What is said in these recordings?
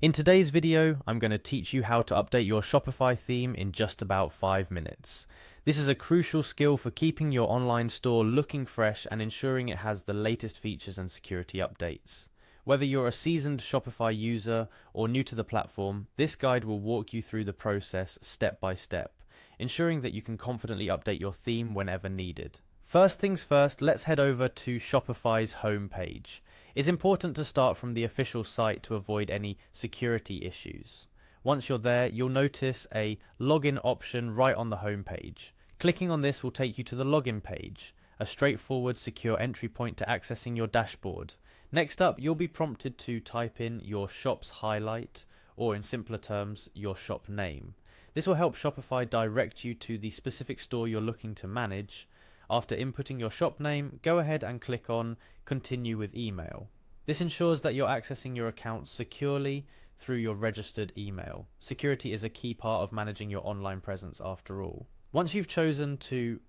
In today's video, I'm going to teach you how to update your Shopify theme in just about 5 minutes. This is a crucial skill for keeping your online store looking fresh and ensuring it has the latest features and security updates. Whether you're a seasoned Shopify user or new to the platform, this guide will walk you through the process step by step, ensuring that you can confidently update your theme whenever needed. First things first, let's head over to Shopify's homepage. It's important to start from the official site to avoid any security issues. Once you're there, you'll notice a login option right on the homepage. Clicking on this will take you to the login page, a straightforward, secure entry point to accessing your dashboard. Next up, you'll be prompted to type in your shop's highlight, or in simpler terms, your shop name. This will help Shopify direct you to the specific store you're looking to manage. After inputting your shop name, go ahead and click on Continue with Email. This ensures that you're accessing your account securely through your registered email. Security is a key part of managing your online presence after all. Once you've chosen to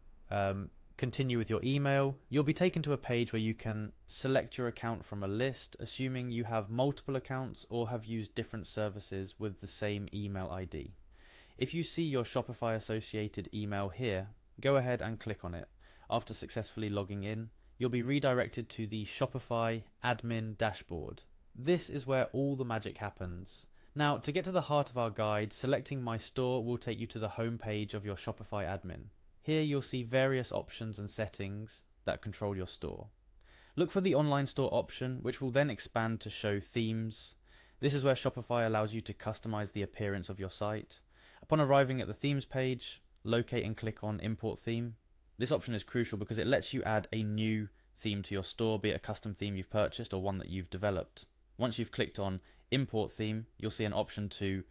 continue with your email, you'll be taken to a page where you can select your account from a list, assuming you have multiple accounts or have used different services with the same email ID. If you see your Shopify associated email here, go ahead and click on it. After successfully logging in, you'll be redirected to the Shopify admin dashboard. This is where all the magic happens. Now, to get to the heart of our guide, selecting My Store will take you to the home page of your Shopify admin. Here you'll see various options and settings that control your store. Look for the Online Store option, which will then expand to show themes. This is where Shopify allows you to customize the appearance of your site. Upon arriving at the themes page, locate and click on Import Theme. This option is crucial because it lets you add a new theme to your store, be it a custom theme you've purchased or one that you've developed. Once you've clicked on Import Theme, you'll see an option to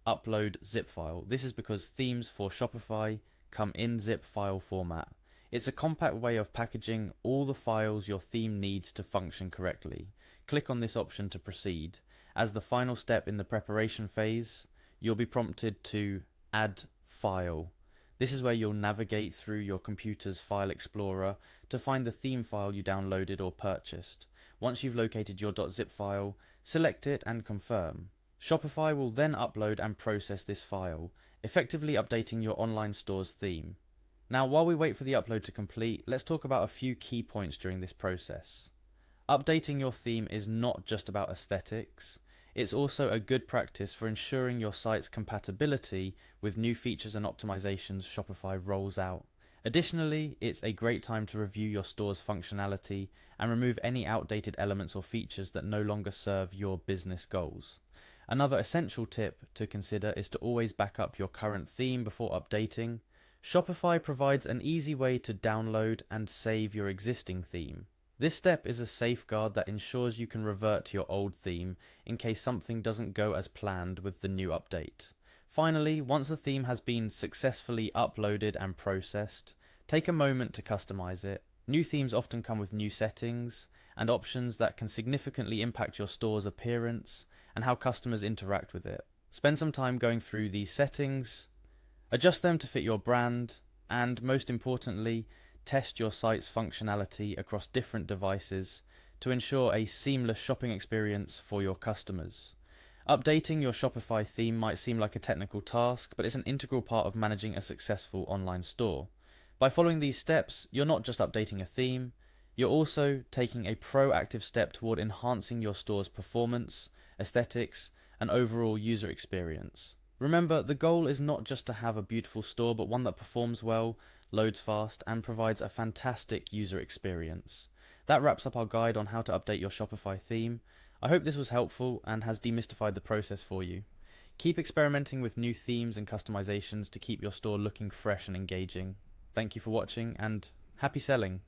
upload zip file. This is because themes for Shopify come in zip file format. It's a compact way of packaging all the files your theme needs to function correctly. Click on this option to proceed. As the final step in the preparation phase, you'll be prompted to Add File. This is where you'll navigate through your computer's file explorer to find the theme file you downloaded or purchased. Once you've located your .zip file, select it and confirm. Shopify will then upload and process this file, effectively updating your online store's theme. Now, while we wait for the upload to complete, let's talk about a few key points during this process. Updating your theme is not just about aesthetics. It's also a good practice for ensuring your site's compatibility with new features and optimizations Shopify rolls out. Additionally, it's a great time to review your store's functionality and remove any outdated elements or features that no longer serve your business goals. Another essential tip to consider is to always back up your current theme before updating. Shopify provides an easy way to download and save your existing theme. This step is a safeguard that ensures you can revert to your old theme in case something doesn't go as planned with the new update. Finally, once the theme has been successfully uploaded and processed, take a moment to customize it. New themes often come with new settings and options that can significantly impact your store's appearance and how customers interact with it. Spend some time going through these settings, adjust them to fit your brand, and most importantly, test your site's functionality across different devices to ensure a seamless shopping experience for your customers. Updating your Shopify theme might seem like a technical task, but it's an integral part of managing a successful online store. By following these steps, you're not just updating a theme, you're also taking a proactive step toward enhancing your store's performance, aesthetics, and overall user experience. Remember, the goal is not just to have a beautiful store, but one that performs well, loads fast, and provides a fantastic user experience. That wraps up our guide on how to update your Shopify theme. I hope this was helpful and has demystified the process for you. Keep experimenting with new themes and customizations to keep your store looking fresh and engaging. Thank you for watching, and happy selling!